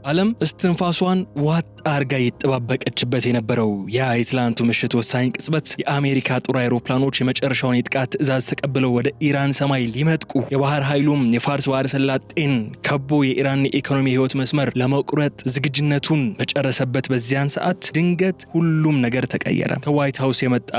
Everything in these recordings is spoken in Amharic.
ዓለም እስትንፋሷን ዋጥ አርጋ ይተባበቀችበት የነበረው ያ የትላንቱ ምሽት ወሳኝ ቅጽበት የአሜሪካ ጦር አይሮፕላኖች የመጨረሻውን የጥቃት ትዕዛዝ ተቀብለው ወደ ኢራን ሰማይ ሊመጥቁ የባህር ኃይሉም የፋርስ ባህረ ሰላጤን ከቦ የኢራን የኢኮኖሚ ህይወት መስመር ለመቁረጥ ዝግጅነቱን በጨረሰበት በዚያን ሰዓት ድንገት ሁሉም ነገር ተቀየረ። ከዋይት ሃውስ የመጣ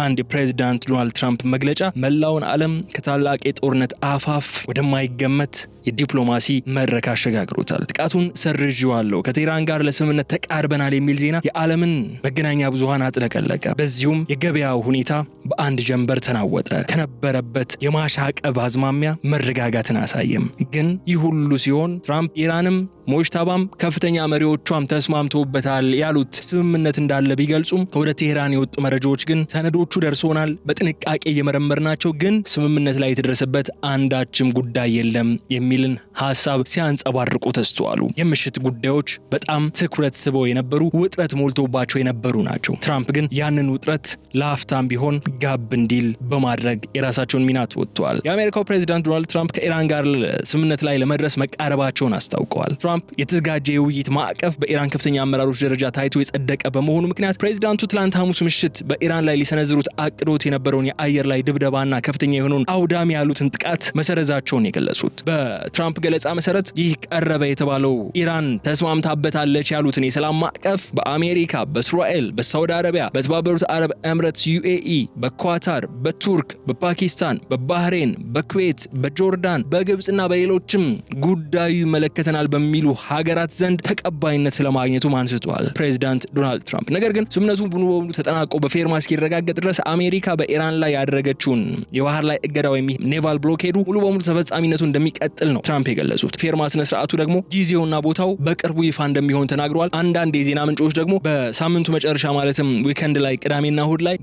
አንድ የፕሬዝዳንት ዶናልድ ትራምፕ መግለጫ መላውን ዓለም ከታላቅ የጦርነት አፋፍ ወደማይገመት የዲፕሎማሲ መድረክ አሸጋግሮታል። ጥቃቱን ሰርዤዋለሁ፣ ከቴህራን ጋር ለስምምነት ተቃርበናል የሚል ዜና የዓለምን መገናኛ ብዙሃን አጥለቀለቀ። በዚሁም የገበያው ሁኔታ በአንድ ጀንበር ተናወጠ። ከነበረበት የማሻቀብ አዝማሚያ መረጋጋትን አሳየም። ግን ይህ ሁሉ ሲሆን ትራምፕ ኢራንም ሞጅታባም ከፍተኛ መሪዎቿም ተስማምተውበታል ያሉት ስምምነት እንዳለ ቢገልጹም ከወደ ቴህራን የወጡ መረጃዎች ግን ሰነዶቹ ደርሶናል፣ በጥንቃቄ እየመረመርናቸው፣ ግን ስምምነት ላይ የተደረሰበት አንዳችም ጉዳይ የለም የሚልን ሐሳብ ሲያንጸባርቁ ተስተዋሉ። የምሽት ጉዳዮች በጣም ትኩረት ስበው የነበሩ፣ ውጥረት ሞልቶባቸው የነበሩ ናቸው። ትራምፕ ግን ያንን ውጥረት ለአፍታም ቢሆን ጋብ እንዲል በማድረግ የራሳቸውን ሚና ተወጥተዋል። የአሜሪካው ፕሬዝዳንት ዶናልድ ትራምፕ ከኢራን ጋር ስምምነት ላይ ለመድረስ መቃረባቸውን አስታውቀዋል። ትራምፕ የተዘጋጀ የውይይት ማዕቀፍ በኢራን ከፍተኛ አመራሮች ደረጃ ታይቶ የጸደቀ በመሆኑ ምክንያት ፕሬዝዳንቱ ትላንት ሐሙስ ምሽት በኢራን ላይ ሊሰነዝሩት አቅዶት የነበረውን የአየር ላይ ድብደባና ከፍተኛ የሆነውን አውዳሚ ያሉትን ጥቃት መሰረዛቸውን የገለጹት። በትራምፕ ገለጻ መሰረት ይህ ቀረበ የተባለው ኢራን ተስማምታበታለች ያሉትን የሰላም ማዕቀፍ በአሜሪካ፣ በእስራኤል፣ በሳውዲ አረቢያ፣ በተባበሩት አረብ ኤምሬትስ ዩኤኢ፣ በኳታር፣ በቱርክ፣ በፓኪስታን፣ በባህሬን፣ በኩዌት፣ በጆርዳን፣ በግብጽና በሌሎችም ጉዳዩ ይመለከተናል በሚሉ ሀገራት ዘንድ ተቀባይነት ስለማግኘቱ አንስተዋል ፕሬዝዳንት ዶናልድ ትራምፕ። ነገር ግን ስምምነቱ ሙሉ በሙሉ ተጠናቆ በፌርማ እስኪረጋገጥ ድረስ አሜሪካ በኢራን ላይ ያደረገችውን የባህር ላይ እገዳ ወይም ኔቫል ብሎኬዱ ሙሉ በሙሉ ተፈጻሚነቱ እንደሚቀጥል ነው ትራምፕ የገለጹት። ፌርማ ስነ ስርዓቱ ደግሞ ጊዜውና ቦታው በቅርቡ ይፋ እንደሚሆን ተናግረዋል። አንዳንድ የዜና ምንጮች ደግሞ በሳምንቱ መጨረሻ ማለትም ዊኬንድ ላይ ቅዳሜና እሁድ ላይ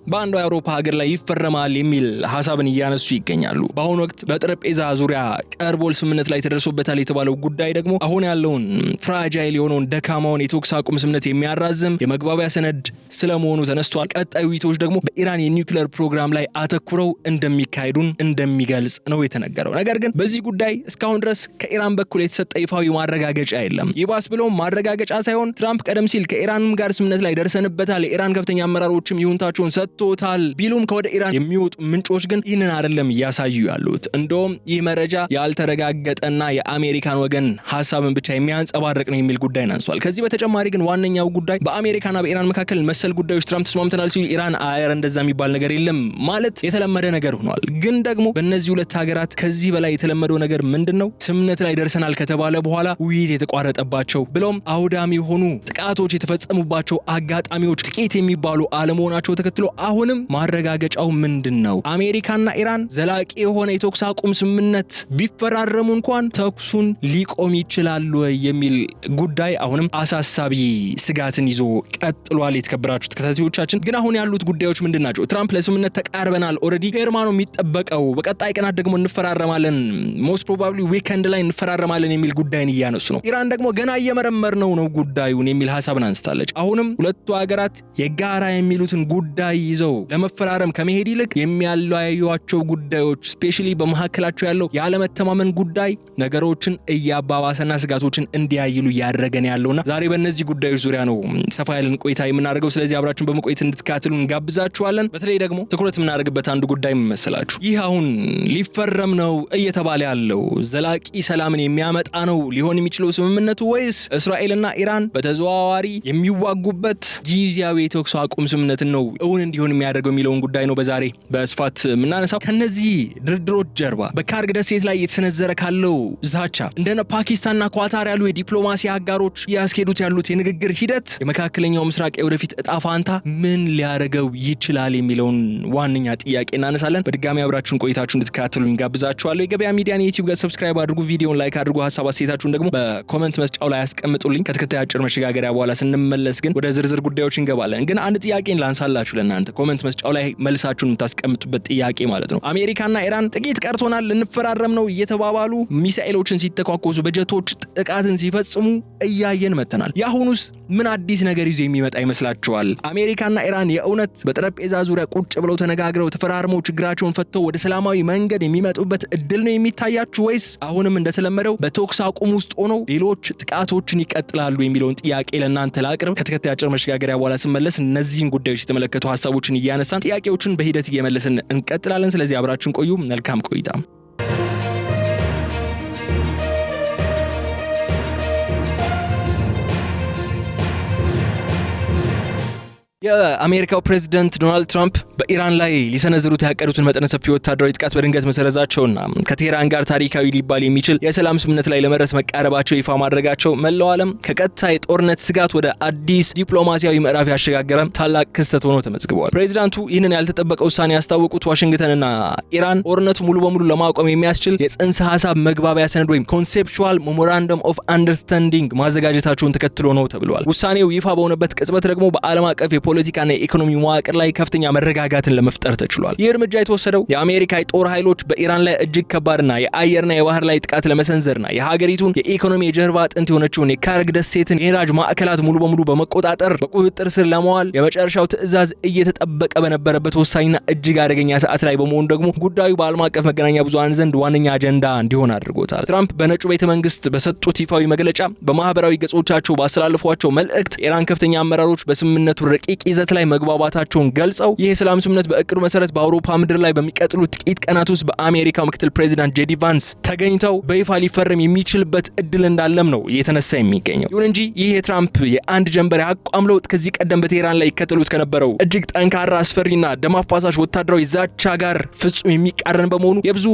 በአንዱ የአውሮፓ ሀገር ላይ ይፈረማል የሚል ሐሳብን እያነሱ ይገኛሉ። በአሁኑ ወቅት በጠረጴዛ ዙሪያ ቀርቦል ስምምነት ላይ ተደርሶበታል የተባለው ጉዳይ ደግሞ አሁን ያለውን ፍራጃይል የሆነውን ደካማውን የተኩስ አቁም ስምምነት የሚያራዝም የመግባቢያ ሰነድ ስለመሆኑ ተነስቷል። ቀጣዩ ውይይቶች ደግሞ በኢራን የኒውክሌር ፕሮግራም ላይ አተኩረው እንደሚካሄዱን እንደሚገልጽ ነው የተነገረው። ነገር ግን በዚህ ጉዳይ እስካሁን ድረስ ከኢራን በኩል የተሰጠ ይፋዊ ማረጋገጫ የለም። ይባስ ብሎም ማረጋገጫ ሳይሆን ትራምፕ ቀደም ሲል ከኢራንም ጋር ስምምነት ላይ ደርሰንበታል፣ የኢራን ከፍተኛ አመራሮችም ይሁንታቸውን ሰጥቶታል ቢሉም ከወደ ኢራን የሚወጡ ምንጮች ግን ይህንን አይደለም እያሳዩ ያሉት። እንደውም ይህ መረጃ ያልተረጋገጠና የአሜሪካን ወገን ሐሳብን ብቻ የሚያንጸባርቅ ነው የሚል ጉዳይ አንስቷል። ከዚህ በተጨማሪ ግን ዋነኛው ጉዳይ በአሜሪካና በኢራን መካከል መሰል ጉዳዮች ትራምፕ ተስማምተናል ሲሉ ኢራን አየር እንደዛ የሚባል ነገር የለም ማለት የተለመደ ነገር ሆኗል። ግን ደግሞ በእነዚህ ሁለት ሀገራት ከዚህ በላይ የተለመደው ነገር ምንድነው? ስምምነት ላይ ደርሰናል ከተባለ በኋላ ውይይት የተቋረጠባቸው ብሎም አውዳሚ የሆኑ ጥቃቶች የተፈጸሙባቸው አጋጣሚዎች ጥቂት የሚባሉ አለመሆናቸው ተከትሎ አሁንም ማረጋገጫው ምንድነው? አሜሪካና ኢራን ዘላቂ የሆነ የተኩስ አቁም ስምምነት ቢፈራረሙ እንኳን ተኩሱን ሊቆም ይችላል ወይ የሚል ጉዳይ አሁንም አሳሳቢ ስጋትን ይዞ ቀጥሏል። የተከበራችሁ ተከታታዮቻችን ግን አሁን ያሉት ጉዳዮች ምንድናቸው? ትራምፕ ለስምምነት ተቃርበናል፣ ኦሬዲ ፌርማ ነው የሚጠበቀው፣ በቀጣይ ቀናት ደግሞ እንፈራረማለን፣ ሞስት ፕሮባብሊ ዊኬንድ ላይ እንፈራረማለን የሚል ጉዳይን እያነሱ ነው። ኢራን ደግሞ ገና እየመረመርነው ነው ጉዳዩን የሚል ሐሳብን አንስታለች። አሁንም ሁለቱ ሀገራት የጋራ የሚሉትን ጉዳይ ይዘው ለመፈራረም ከመሄድ ይልቅ የሚያለያዩዋቸው ጉዳዮች ስፔሻሊ በመካከላቸው ያለው ያለመተማመን ጉዳይ ነገሮችን እያባባሰና ስጋቶችን እንዲያይሉ ያደረገን ያለውና ዛሬ በእነዚህ ጉዳዮች ዙሪያ ነው ሰፋ ያለን ቆይታ የምናደርገው። ስለዚህ አብራችሁን በመቆየት እንድትከታተሉ እንጋብዛችኋለን። በተለይ ደግሞ ትኩረት የምናደርግበት አንዱ ጉዳይ መሰላችሁ፣ ይህ አሁን ሊፈረም ነው እየተባለ ያለው ዘላቂ ሰላምን የሚያመጣ ነው ሊሆን የሚችለው ስምምነቱ ወይስ እስራኤልና ኢራን በተዘዋዋሪ የሚዋጉበት ጊዜያዊ የተኩስ አቁም ስምምነትን ነው እውን እንዲሆን የሚያደርገው የሚለውን ጉዳይ ነው በዛሬ በስፋት የምናነሳው። ከነዚህ ድርድሮች ጀርባ በካርግ ደሴት ላይ የተሰነዘረ ካለው ዛቻ እንደነ ፓኪስታንና ኳታር ያሉ የዲፕሎማሲ አጋሮች ያስኬዱት ያሉት የንግግር ሂደት የመካከለኛው ምስራቅ የወደፊት እጣ ፋንታ ምን ሊያደርገው ይችላል የሚለውን ዋነኛ ጥያቄ እናነሳለን። በድጋሚ አብራችሁን ቆይታችሁ እንድትከታተሉ እንጋብዛችኋለሁ። የገበያ ሚዲያን የዩቲዩብ ገጽ ሰብስክራይብ አድርጉ፣ ቪዲዮውን ላይክ አድርጉ፣ ሐሳብ አስተያየታችሁን ደግሞ በኮሜንት መስጫው ላይ አስቀምጡልኝ። ከተከታታይ አጭር መሸጋገሪያ በኋላ ስንመለስ ግን ወደ ዝርዝር ጉዳዮች እንገባለን። ግን አንድ ጥያቄን ላንሳላችሁ ለእናንተ ኮሜንት መስጫው ላይ መልሳችሁን የምታስቀምጡበት ጥያቄ ማለት ነው። አሜሪካና ኢራን ጥቂት ቀርቶናል ልንፈራረም ነው እየተባባሉ ሚሳኤሎችን ሲተኳኮሱ በጀቶች ጥቃትን ሲፈጽሙ እያየን መተናል። ያሁኑስ ምን አዲስ ነገር ይዞ የሚመጣ ይመስላችኋል? አሜሪካና ኢራን የእውነት በጠረጴዛ ዙሪያ ቁጭ ብለው ተነጋግረው ተፈራርመው ችግራቸውን ፈተው ወደ ሰላማዊ መንገድ የሚመጡበት እድል ነው የሚታያችሁ ወይስ አሁንም እንደተለመደው በተኩስ አቁም ውስጥ ሆነው ሌሎች ጥቃቶችን ይቀጥላሉ የሚለውን ጥያቄ ለእናንተ ላቅርብ። ከተከታይ አጭር መሸጋገሪያ በኋላ ስመለስ እነዚህን ጉዳዮች የተመለከቱ ሐሳቦችን እያነሳን ጥያቄዎችን በሂደት እየመለስን እንቀጥላለን። ስለዚህ አብራችሁን ቆዩ። መልካም ቆይታ። የአሜሪካው ፕሬዝዳንት ዶናልድ ትራምፕ በኢራን ላይ ሊሰነዝሩት ያቀዱትን መጠነ ሰፊ ወታደራዊ ጥቃት በድንገት መሰረዛቸውና ከቴህራን ጋር ታሪካዊ ሊባል የሚችል የሰላም ስምምነት ላይ ለመድረስ መቃረባቸው ይፋ ማድረጋቸው መላው ዓለም ከቀጥታ የጦርነት ስጋት ወደ አዲስ ዲፕሎማሲያዊ ምዕራፍ ያሸጋገረ ታላቅ ክስተት ሆኖ ተመዝግቧል። ፕሬዝዳንቱ ይህንን ያልተጠበቀ ውሳኔ ያስታወቁት ዋሽንግተንና ኢራን ጦርነቱ ሙሉ በሙሉ ለማቆም የሚያስችል የጽንሰ ሐሳብ መግባቢያ ሰነድ ወይም ኮንሴፕቹዋል ሜሞራንደም ኦፍ አንደርስታንዲንግ ማዘጋጀታቸውን ተከትሎ ነው ተብሏል። ውሳኔው ይፋ በሆነበት ቅጽበት ደግሞ በዓለም አቀፍ ፖለቲካና የኢኮኖሚ መዋቅር ላይ ከፍተኛ መረጋጋትን ለመፍጠር ተችሏል። ይህ እርምጃ የተወሰደው የአሜሪካ የጦር ኃይሎች በኢራን ላይ እጅግ ከባድና የአየርና የባህር ላይ ጥቃት ለመሰንዘርና የሀገሪቱን የኢኮኖሚ የጀርባ አጥንት የሆነችውን የካርግ ደሴትን የነዳጅ ማዕከላት ሙሉ በሙሉ በመቆጣጠር በቁጥጥር ስር ለማዋል የመጨረሻው ትዕዛዝ እየተጠበቀ በነበረበት ወሳኝና እጅግ አደገኛ ሰዓት ላይ በመሆኑ ደግሞ ጉዳዩ በዓለም አቀፍ መገናኛ ብዙሃን ዘንድ ዋነኛ አጀንዳ እንዲሆን አድርጎታል። ትራምፕ በነጩ ቤተ መንግስት በሰጡት ይፋዊ መግለጫ በማህበራዊ ገጾቻቸው ባስተላለፏቸው መልእክት የኢራን ከፍተኛ አመራሮች በስምምነቱ ረቂቅ ይዘት ላይ መግባባታቸውን ገልጸው ይህ የሰላም ስምምነት በእቅዱ መሰረት በአውሮፓ ምድር ላይ በሚቀጥሉት ጥቂት ቀናት ውስጥ በአሜሪካው ምክትል ፕሬዚዳንት ጄዲ ቫንስ ተገኝተው በይፋ ሊፈረም የሚችልበት እድል እንዳለም ነው እየተነሳ የሚገኘው። ይሁን እንጂ ይህ የትራምፕ የአንድ ጀንበር አቋም ለውጥ ከዚህ ቀደም በቴህራን ላይ ይከተሉት ከነበረው እጅግ ጠንካራ አስፈሪና ደም አፋሳሽ ወታደራዊ ዛቻ ጋር ፍጹም የሚቃረን በመሆኑ የብዙ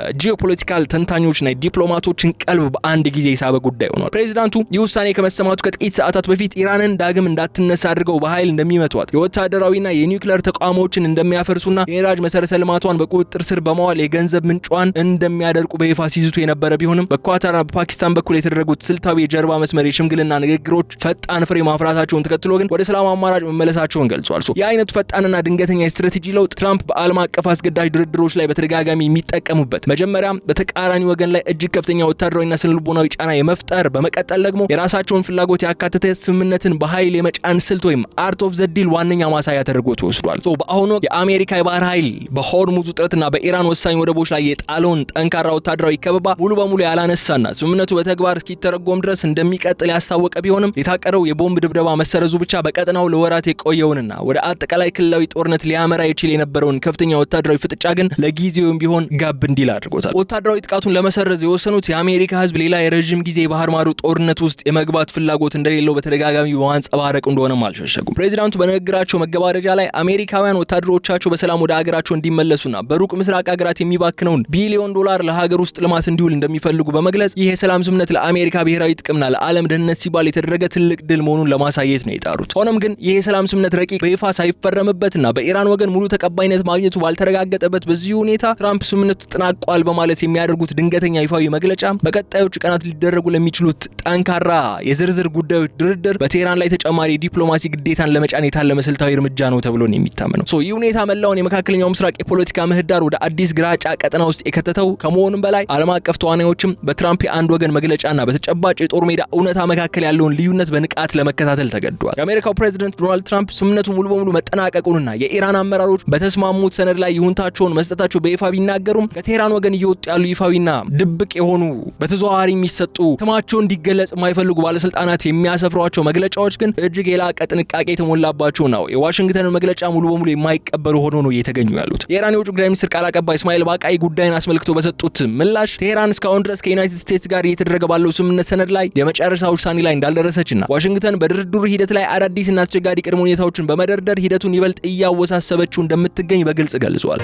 የጂኦፖለቲካል ተንታኞችና ዲፕሎማቶችን ቀልብ በአንድ ጊዜ የሳበ ጉዳይ ሆኗል። ፕሬዚዳንቱ ይህ ውሳኔ ከመሰማቱ ከጥቂት ሰዓታት በፊት ኢራንን ዳግም እንዳትነሳ አድርገው በኃይል እንደሚመቷት የወታደራዊና የኒውክሌር ተቋሞችን እንደሚያፈርሱና የነዳጅ መሰረተ ልማቷን በቁጥጥር ስር በመዋል የገንዘብ ምንጯን እንደሚያደርቁ በይፋ ሲዝቱ የነበረ ቢሆንም በኳታርና በፓኪስታን በኩል የተደረጉት ስልታዊ የጀርባ መስመር የሽምግልና ንግግሮች ፈጣን ፍሬ ማፍራታቸውን ተከትሎ ግን ወደ ሰላም አማራጭ መመለሳቸውን ገልጿል። የአይነቱ ፈጣንና ድንገተኛ የስትራቴጂ ለውጥ ትራምፕ በዓለም አቀፍ አስገዳጅ ድርድሮች ላይ በተደጋጋሚ የሚጠቀሙበት መጀመሪያም በተቃራኒ ወገን ላይ እጅግ ከፍተኛ ወታደራዊና ስነልቦናዊ ጫና የመፍጠር በመቀጠል ደግሞ የራሳቸውን ፍላጎት ያካተተ ስምምነትን በኃይል የመጫን ስልት ወይም አርት ኦፍ ዘ ዲል ዋነኛ ማሳያ ተደርጎ ተወስዷል። በአሁኑ ወቅት የአሜሪካ የባህር ኃይል በሆርሙዝ ውጥረትና በኢራን ወሳኝ ወደቦች ላይ የጣለውን ጠንካራ ወታደራዊ ከበባ ሙሉ በሙሉ ያላነሳና ስምምነቱ በተግባር እስኪተረጎም ድረስ እንደሚቀጥል ያስታወቀ ቢሆንም የታቀደው የቦምብ ድብደባ መሰረዙ ብቻ በቀጠናው ለወራት የቆየውንና ወደ አጠቃላይ ክልላዊ ጦርነት ሊያመራ ይችል የነበረውን ከፍተኛ ወታደራዊ ፍጥጫ ግን ለጊዜውም ቢሆን ጋብ እንዲል አድርጎታል። ወታደራዊ ጥቃቱን ለመሰረዝ የወሰኑት የአሜሪካ ሕዝብ ሌላ የረጅም ጊዜ የባህር ማዶ ጦርነት ውስጥ የመግባት ፍላጎት እንደሌለው በተደጋጋሚ በማንጸባረቅ እንደሆነም አልሸሸጉም። ፕሬዚዳንቱ በንግግራቸው መገባደጃ ላይ አሜሪካውያን ወታደሮቻቸው በሰላም ወደ ሀገራቸው እንዲመለሱና በሩቅ ምስራቅ ሀገራት የሚባክነውን ቢሊዮን ዶላር ለሀገር ውስጥ ልማት እንዲውል እንደሚፈልጉ በመግለጽ ይህ የሰላም ስምምነት ለአሜሪካ ብሔራዊ ጥቅምና ለዓለም ደህንነት ሲባል የተደረገ ትልቅ ድል መሆኑን ለማሳየት ነው የጣሩት። ሆኖም ግን ይህ የሰላም ስምምነት ረቂቅ በይፋ ሳይፈረምበትና በኢራን ወገን ሙሉ ተቀባይነት ማግኘቱ ባልተረጋገጠበት በዚህ ሁኔታ ትራምፕ ስምምነቱ ተጠናቋል በማለት የሚያደርጉት ድንገተኛ ይፋዊ መግለጫ በቀጣዮቹ ቀናት ሊደረጉ ለሚችሉት ጠንካራ የዝርዝር ጉዳዮች ድርድር በቴህራን ላይ ተጨማሪ ዲፕሎማሲ ግዴታን ለመጫን የታለመ ስልታዊ እርምጃ ነው ተብሎ ነው የሚታመነው። ይህ ሁኔታ መላውን የመካከለኛው ምስራቅ የፖለቲካ ምህዳር ወደ አዲስ ግራጫ ቀጠና ውስጥ የከተተው ከመሆኑም በላይ ዓለም አቀፍ ተዋናዮችም በትራምፕ የአንድ ወገን መግለጫና በተጨባጭ የጦር ሜዳ እውነታ መካከል ያለውን ልዩነት በንቃት ለመከታተል ተገዷል። የአሜሪካው ፕሬዝዳንት ዶናልድ ትራምፕ ስምምነቱ ሙሉ በሙሉ መጠናቀቁንና የኢራን አመራሮች በተስማሙት ሰነድ ላይ ይሁንታቸውን መስጠታቸው በይፋ ቢናገሩም ከቴህራን ወገን እየወጡ ያሉ ይፋዊና ድብቅ የሆኑ በተዘዋዋሪ የሚሰጡ ስማቸው እንዲገለጽ የማይፈልጉ ባለስልጣናት የሚያሰፍሯቸው መግለጫዎች ግን እጅግ የላቀ ጥንቃቄ የተሞላባቸው ነው። የዋሽንግተን መግለጫ ሙሉ በሙሉ የማይቀበሉ ሆኖ ነው እየተገኙ ያሉት። የኢራን የውጭ ጉዳይ ሚኒስትር ቃል አቀባይ እስማኤል ባቃይ ጉዳይን አስመልክቶ በሰጡት ምላሽ ቴህራን እስካሁን ድረስ ከዩናይትድ ስቴትስ ጋር እየተደረገ ባለው ስምምነት ሰነድ ላይ የመጨረሻ ውሳኔ ላይ እንዳልደረሰችና ዋሽንግተን በድርድሩ ሂደት ላይ አዳዲስና አስቸጋሪ ቅድመ ሁኔታዎችን በመደርደር ሂደቱን ይበልጥ እያወሳሰበችው እንደምትገኝ በግልጽ ገልጿል።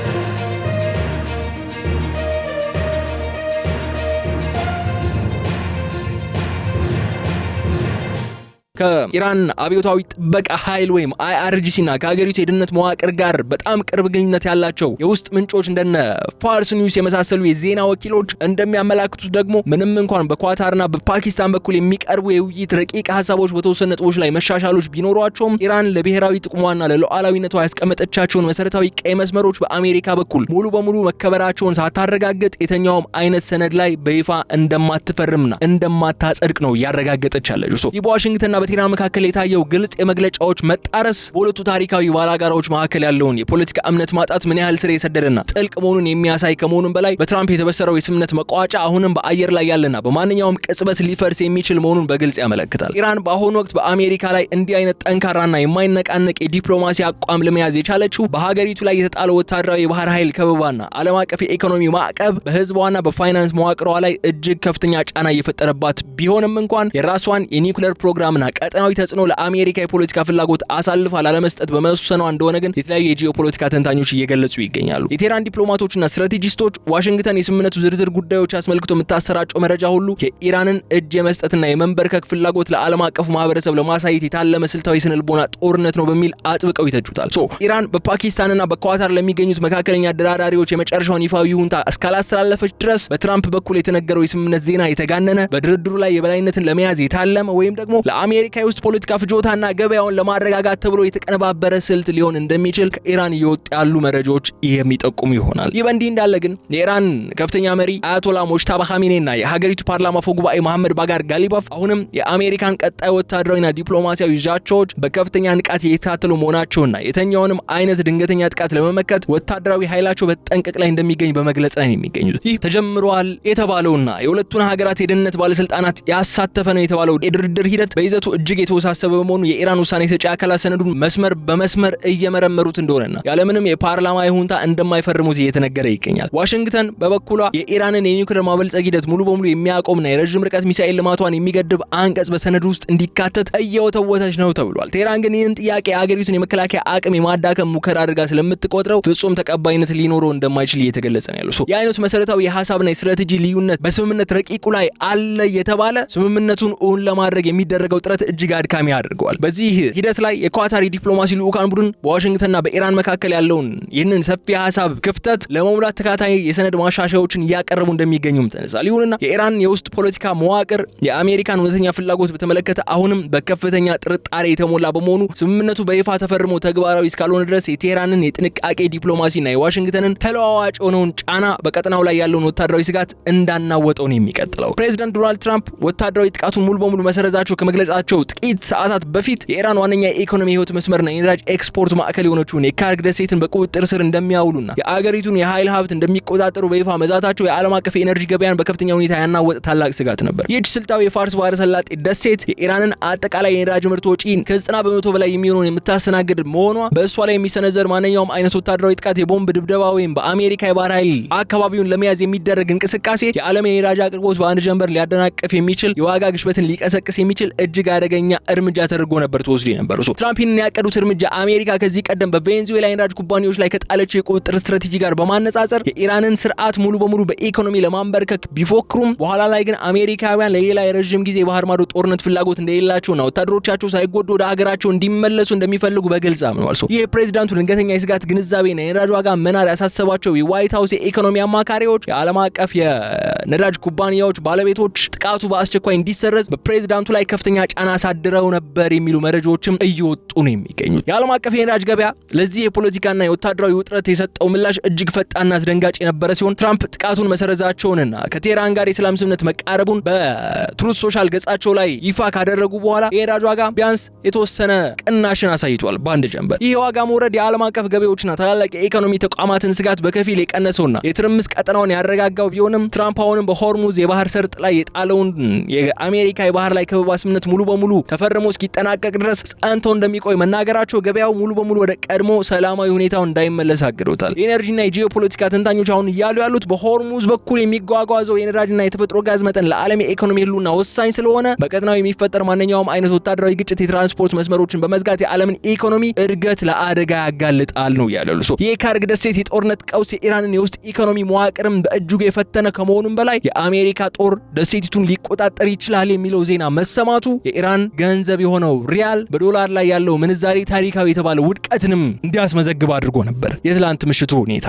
ከኢራን አብዮታዊ ጥበቃ ኃይል ወይም IRGCና ከሀገሪቱ የደህንነት መዋቅር ጋር በጣም ቅርብ ግንኙነት ያላቸው የውስጥ ምንጮች እንደነ ፋርስ ኒውስ የመሳሰሉ የዜና ወኪሎች እንደሚያመላክቱት ደግሞ ምንም እንኳን በኳታርና በፓኪስታን በኩል የሚቀርቡ የውይይት ረቂቅ ሀሳቦች በተወሰኑ ነጥቦች ላይ መሻሻሎች ቢኖሯቸውም ኢራን ለብሔራዊ ጥቅሟና ለሉዓላዊነቷ ያስቀመጠቻቸውን መሰረታዊ ቀይ መስመሮች በአሜሪካ በኩል ሙሉ በሙሉ መከበራቸውን ሳታረጋግጥ የተኛውም አይነት ሰነድ ላይ በይፋ እንደማትፈርምና እንደማታጸድቅ ነው ያረጋገጠች ያለችው። ይህ በዋሽንግተንና በቴህራን መካከል የታየው ግልጽ የመግለጫዎች መጣረስ በሁለቱ ታሪካዊ ባላጋራዎች መካከል ያለውን የፖለቲካ እምነት ማጣት ምን ያህል ስር የሰደደና ጥልቅ መሆኑን የሚያሳይ ከመሆኑም በላይ በትራምፕ የተበሰረው የስምምነት መቋጫ አሁንም በአየር ላይ ያለና በማንኛውም ቅጽበት ሊፈርስ የሚችል መሆኑን በግልጽ ያመለክታል። ኢራን በአሁኑ ወቅት በአሜሪካ ላይ እንዲህ አይነት ጠንካራና የማይነቃነቅ የዲፕሎማሲ አቋም ለመያዝ የቻለችው በሀገሪቱ ላይ የተጣለው ወታደራዊ የባህር ኃይል ከበባና ዓለም አቀፍ የኢኮኖሚ ማዕቀብ በህዝቧና በፋይናንስ መዋቅሯ ላይ እጅግ ከፍተኛ ጫና እየፈጠረባት ቢሆንም እንኳን የራሷን የኒውክሌር ፕሮግራምና ቀጠናዊ ተጽዕኖ ለአሜሪካ የፖለቲካ ፍላጎት አሳልፋ ላለመስጠት በመወሰኗ እንደሆነ ግን የተለያዩ የጂኦፖለቲካ ተንታኞች እየገለጹ ይገኛሉ። የቴህራን ዲፕሎማቶችና ስትራቴጂስቶች ዋሽንግተን የስምምነቱ ዝርዝር ጉዳዮች አስመልክቶ የምታሰራጨው መረጃ ሁሉ የኢራንን እጅ የመስጠትና የመንበርከክ ፍላጎት ለዓለም አቀፉ ማህበረሰብ ለማሳየት የታለመ ስልታዊ ስነልቦና ጦርነት ነው በሚል አጥብቀው ይተቹታል። ኢራን በፓኪስታንና በኳታር ለሚገኙት መካከለኛ አደራዳሪዎች የመጨረሻውን ይፋዊ ይሁንታ እስካላስተላለፈች ድረስ በትራምፕ በኩል የተነገረው የስምምነት ዜና የተጋነነ በድርድሩ ላይ የበላይነትን ለመያዝ የታለመ ወይም ደግሞ ለአሜሪካ የውስጥ ፖለቲካ ፍጆታና ገበያውን ለማረጋጋት ተብሎ የተቀነባበረ ስልት ሊሆን እንደሚችል ከኢራን እየወጡ ያሉ መረጃዎች የሚጠቁሙ ይሆናል። ይህ በእንዲህ እንዳለ ግን የኢራን ከፍተኛ መሪ አያቶላ ሞጅታባ ኻሜኔና የሀገሪቱ ፓርላማ አፈ ጉባኤ መሐመድ ባጋር ጋሊባፍ አሁንም የአሜሪካን ቀጣይ ወታደራዊና ዲፕሎማሲያዊ ዛቻዎች በከፍተኛ ንቃት እየተከታተሉ መሆናቸውና የተኛውንም አይነት ድንገተኛ ጥቃት ለመመከት ወታደራዊ ኃይላቸው በተጠንቀቅ ላይ እንደሚገኝ በመግለጽ ላይ የሚገኙት ይህ ተጀምሯል የተባለውና የሁለቱን ሀገራት የደህንነት ባለስልጣናት ያሳተፈ ነው የተባለው የድርድር ሂደት በይዘቱ እጅግ የተወሳሰበ በመሆኑ የኢራን ውሳኔ ሰጪ አካላት ሰነዱን መስመር በመስመር እየመረመሩት እንደሆነና ያለምንም የፓርላማ ይሁንታ እንደማይፈርሙት እየተነገረ ይገኛል። ዋሽንግተን በበኩሏ የኢራንን የኒውክሌር ማበልጸግ ሂደት ሙሉ በሙሉ የሚያቆምና የረጅም ርቀት ሚሳኤል ልማቷን የሚገድብ አንቀጽ በሰነዱ ውስጥ እንዲካተት እየወተወተች ነው ተብሏል። ቴህራን ግን ይህን ጥያቄ የሀገሪቱን የመከላከያ አቅም የማዳከም ሙከራ አድርጋ ስለምትቆጥረው ፍጹም ተቀባይነት ሊኖረው እንደማይችል እየተገለጸ ነው ያለው። የአይነቱ መሰረታዊ የሐሳብና የስትራቴጂ ልዩነት በስምምነት ረቂቁ ላይ አለ የተባለ ስምምነቱን እውን ለማድረግ የሚደረገው ጥረት እጅግ አድካሚ አድርገዋል። በዚህ ሂደት ላይ የኳታር ዲፕሎማሲ ልዑካን ቡድን በዋሽንግተንና በኢራን መካከል ያለውን ይህንን ሰፊ ሐሳብ ክፍተት ለመሙላት ተከታታይ የሰነድ ማሻሻያዎችን እያቀረቡ እንደሚገኙም ተነሳል። ይሁንና የኢራን የውስጥ ፖለቲካ መዋቅር የአሜሪካን እውነተኛ ፍላጎት በተመለከተ አሁንም በከፍተኛ ጥርጣሬ የተሞላ በመሆኑ ስምምነቱ በይፋ ተፈርሞ ተግባራዊ እስካልሆነ ድረስ የቴህራንን የጥንቃቄ ዲፕሎማሲና የዋሽንግተንን ተለዋዋጭ የሆነውን ጫና በቀጠናው ላይ ያለውን ወታደራዊ ስጋት እንዳናወጠው ነው የሚቀጥለው። ፕሬዚዳንት ዶናልድ ትራምፕ ወታደራዊ ጥቃቱን ሙሉ በሙሉ መሰረዛቸው ከመግለጻቸው ጥቂት ሰዓታት በፊት የኢራን ዋነኛ የኢኮኖሚ ህይወት መስመርና የነዳጅ ኤክስፖርት ማዕከል የሆነችውን የካርግ ደሴትን በቁጥጥር ስር እንደሚያውሉና የአገሪቱን የኃይል ሀብት እንደሚቆጣጠሩ በይፋ መዛታቸው የዓለም አቀፍ የኤነርጂ ገበያን በከፍተኛ ሁኔታ ያናወጠ ታላቅ ስጋት ነበር። ይህች ስልታዊ የፋርስ ባህረ ሰላጤ ደሴት የኢራንን አጠቃላይ የነዳጅ ምርት ወጪ ከ90% በላይ የሚሆነውን የምታስተናግድ መሆኗ በእሷ ላይ የሚሰነዘር ማንኛውም አይነት ወታደራዊ ጥቃት፣ የቦምብ ድብደባ ወይም በአሜሪካ የባህር ኃይል አካባቢውን ለመያዝ የሚደረግ እንቅስቃሴ የዓለም የነዳጅ አቅርቦት በአንድ ጀንበር ሊያደናቅፍ የሚችል የዋጋ ግሽበትን ሊቀሰቅስ የሚችል እጅግ አደገኛ እርምጃ ተደርጎ ነበር ተወስዶ የነበረው። ትራምፕ ይህንን ያቀዱት እርምጃ አሜሪካ ከዚህ ቀደም በቬኔዙዌላ የነዳጅ ኩባንያዎች ላይ ከጣለችው የቁጥጥር ስትራቴጂ ጋር በማነጻጸር የኢራንን ስርዓት ሙሉ በሙሉ በኢኮኖሚ ለማንበርከክ ቢፎክሩም በኋላ ላይ ግን አሜሪካውያን ለሌላ የረጅም ጊዜ ባህር ማዶ ጦርነት ፍላጎት እንደሌላቸውና ወታደሮቻቸው ሳይጎዱ ወደ ሀገራቸው እንዲመለሱ እንደሚፈልጉ በግልጽ አምነዋል። ይህ የፕሬዚዳንቱ ድንገተኛ የስጋት ግንዛቤና የነዳጅ ዋጋ መናር ያሳሰባቸው የዋይት ሀውስ የኢኮኖሚ አማካሪዎች የዓለም አቀፍ የነዳጅ ኩባንያዎች ባለቤቶች ጥቃቱ በአስቸኳይ እንዲሰረዝ በፕሬዚዳንቱ ላይ ከፍተኛ ጫና አሳድረው ነበር የሚሉ መረጃዎችም እየወጡ ነው የሚገኙት። የዓለም አቀፍ የነዳጅ ገበያ ለዚህ የፖለቲካና የወታደራዊ ውጥረት የሰጠው ምላሽ እጅግ ፈጣንና አስደንጋጭ የነበረ ሲሆን ትራምፕ ጥቃቱን መሰረዛቸውንና ከቴህራን ጋር የሰላም ስምምነት መቃረቡን በትሩዝ ሶሻል ገጻቸው ላይ ይፋ ካደረጉ በኋላ የነዳጅ ዋጋ ቢያንስ የተወሰነ ቅናሽን አሳይቷል በአንድ ጀንበር። ይህ የዋጋ መውረድ የዓለም አቀፍ ገበያዎችና ታላላቅ የኢኮኖሚ ተቋማትን ስጋት በከፊል የቀነሰውና የትርምስ ቀጠናውን ያረጋጋው ቢሆንም ትራምፕ አሁንም በሆርሙዝ የባህር ሰርጥ ላይ የጣለውን የአሜሪካ የባህር ላይ ከበባ ስምምነት ሙሉ በሙሉ ተፈርሞ እስኪጠናቀቅ ድረስ ጸንቶ እንደሚቆይ መናገራቸው ገበያው ሙሉ በሙሉ ወደ ቀድሞ ሰላማዊ ሁኔታው እንዳይመለስ አግዶታል። የኤነርጂና የጂኦፖለቲካ ተንታኞች አሁን እያሉ ያሉት በሆርሙዝ በኩል የሚጓጓዘው የነዳጅና የተፈጥሮ ጋዝ መጠን ለዓለም የኢኮኖሚ ህልውና ወሳኝ ስለሆነ በቀጠናው የሚፈጠር ማንኛውም አይነት ወታደራዊ ግጭት የትራንስፖርት መስመሮችን በመዝጋት የዓለምን ኢኮኖሚ እድገት ለአደጋ ያጋልጣል ነው ያለው። የካርግ ደሴት የጦርነት ቀውስ የኢራንን የውስጥ ኢኮኖሚ መዋቅርም በእጅጉ የፈተነ ከመሆኑም በላይ የአሜሪካ ጦር ደሴቲቱን ሊቆጣጠር ይችላል የሚለው ዜና መሰማቱ የኢራን ገንዘብ የሆነው ሪያል በዶላር ላይ ያለው ምንዛሬ ታሪካዊ የተባለ ውድቀትንም እንዲያስመዘግብ አድርጎ ነበር። የትላንት ምሽቱ ሁኔታ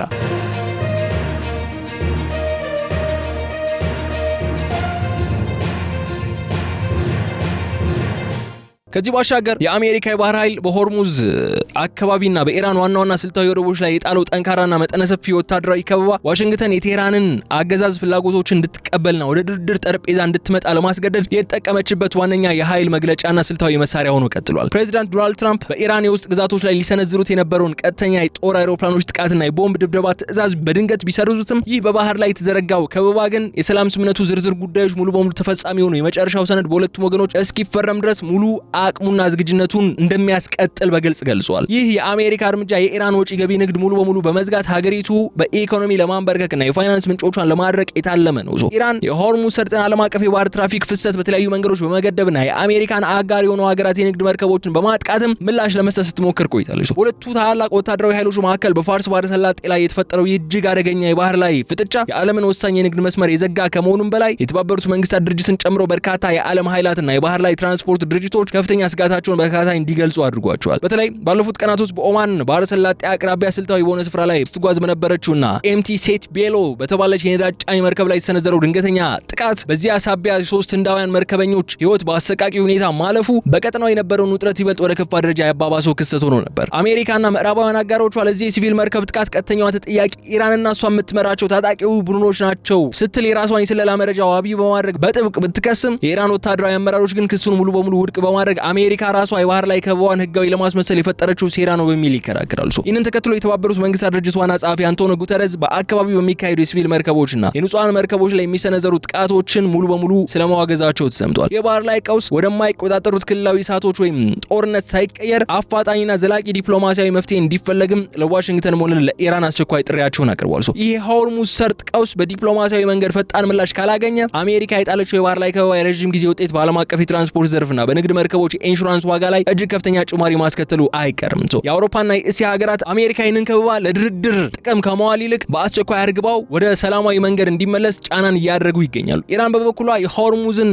ከዚህ ባሻገር የአሜሪካ የባህር ኃይል በሆርሙዝ አካባቢና በኢራን ዋና ስልታዊ ወደቦች ላይ የጣለው ጠንካራና መጠነ ሰፊ ወታደራዊ ከበባ ዋሽንግተን የቴህራንን አገዛዝ ፍላጎቶችን እንድትቀበልና ወደ ድርድር ጠረጴዛ እንድትመጣ ለማስገደድ የተጠቀመችበት ዋነኛ የኃይል መግለጫና ስልታዊ መሳሪያ ሆኖ ቀጥሏል። ፕሬዚዳንት ዶናልድ ትራምፕ በኢራን የውስጥ ግዛቶች ላይ ሊሰነዝሩት የነበረውን ቀጥተኛ የጦር አይሮፕላኖች ጥቃትና የቦምብ ድብደባ ትዕዛዝ በድንገት ቢሰርዙትም ይህ በባህር ላይ የተዘረጋው ከበባ ግን የሰላም ስምምነቱ ዝርዝር ጉዳዮች ሙሉ በሙሉ ተፈጻሚ ሆኑ የመጨረሻው ሰነድ በሁለቱም ወገኖች እስኪፈረም ድረስ ሙሉ አቅሙና ዝግጁነቱን እንደሚያስቀጥል በግልጽ ገልጿል። ይህ የአሜሪካ እርምጃ የኢራን ወጪ ገቢ ንግድ ሙሉ በሙሉ በመዝጋት ሀገሪቱ በኢኮኖሚ ለማንበርከክና የፋይናንስ ምንጮቿን ለማድረቅ የታለመ ነው። ኢራን የሆርሙዝ ሰርጥን ዓለም አቀፍ የባህር ትራፊክ ፍሰት በተለያዩ መንገዶች በመገደብና የአሜሪካን አጋር የሆኑ ሀገራት የንግድ መርከቦችን በማጥቃትም ምላሽ ለመስጠት ስትሞክር ቆይታለች። ሁለቱ ታላላቅ ወታደራዊ ኃይሎች መካከል በፋርስ ባህረ ሰላጤ ላይ የተፈጠረው እጅግ አደገኛ የባህር ላይ ፍጥጫ የዓለምን ወሳኝ የንግድ መስመር የዘጋ ከመሆኑም በላይ የተባበሩት መንግስታት ድርጅትን ጨምሮ በርካታ የዓለም ኃይላትና የባህር ላይ ትራንስፖርት ድርጅቶች ከፍተኛ ስጋታቸውን በተከታታይ እንዲገልጹ አድርጓቸዋል። በተለይ ባለፉት ቀናት ውስጥ በኦማን ባህረ ሰላጤ አቅራቢያ ስልታዊ በሆነ ስፍራ ላይ ስትጓዝ በነበረችውና ኤምቲ ሴት ቤሎ በተባለች የነዳጅ ጫኝ መርከብ ላይ የተሰነዘረው ድንገተኛ ጥቃት በዚያ ሳቢያ ሶስት ህንዳውያን መርከበኞች ህይወት በአሰቃቂ ሁኔታ ማለፉ በቀጠናው የነበረውን ውጥረት ይበልጥ ወደ ከፋ ደረጃ ያባባሰው ክስተት ሆኖ ነበር። አሜሪካና ምዕራባውያን አጋሮቿ ለዚህ የሲቪል መርከብ ጥቃት ቀጥተኛዋ ተጠያቂ ኢራንና እሷ የምትመራቸው ታጣቂው ቡድኖች ናቸው ስትል የራሷን የስለላ መረጃ ዋቢ በማድረግ በጥብቅ ብትከስም የኢራን ወታደራዊ አመራሮች ግን ክሱን ሙሉ በሙሉ ውድቅ በማድረግ አሜሪካ ራሷ የባህር ላይ ከበባዋን ህጋዊ ለማስመሰል የፈጠረችው ሴራ ነው በሚል ይከራከራሉ። ይህንን ተከትሎ የተባበሩት መንግስታት ድርጅት ዋና ጸሐፊ አንቶኒዮ ጉተረስ በአካባቢው በሚካሄዱ የሲቪል መርከቦችና የንጹሃን መርከቦች ላይ የሚሰነዘሩ ጥቃቶችን ሙሉ በሙሉ ስለማዋገዛቸው ተሰምቷል። የባህር ላይ ቀውስ ወደማይቆጣጠሩት ክልላዊ እሳቶች ወይም ጦርነት ሳይቀየር አፋጣኝና ዘላቂ ዲፕሎማሲያዊ መፍትሄ እንዲፈለግም ለዋሽንግተን ሆነ ለኢራን አስቸኳይ ጥሪያቸውን አቅርበዋል። ይህ የሆርሙዝ ሰርጥ ቀውስ በዲፕሎማሲያዊ መንገድ ፈጣን ምላሽ ካላገኘ አሜሪካ የጣለችው የባህር ላይ ከበባ የረጅም ጊዜ ውጤት በዓለም አቀፍ የትራንስፖርት ዘርፍና በንግድ መርከቦች የኢንሹራንስ ዋጋ ላይ እጅግ ከፍተኛ ጭማሪ ማስከተሉ አይቀርም። የአውሮፓና የእስያ ሀገራት አሜሪካ ይህንን ከበባ ለድርድር ጥቅም ከመዋል ይልቅ በአስቸኳይ አርግባው ወደ ሰላማዊ መንገድ እንዲመለስ ጫናን እያደረጉ ይገኛሉ። ኢራን በበኩሏ የሆርሙዝን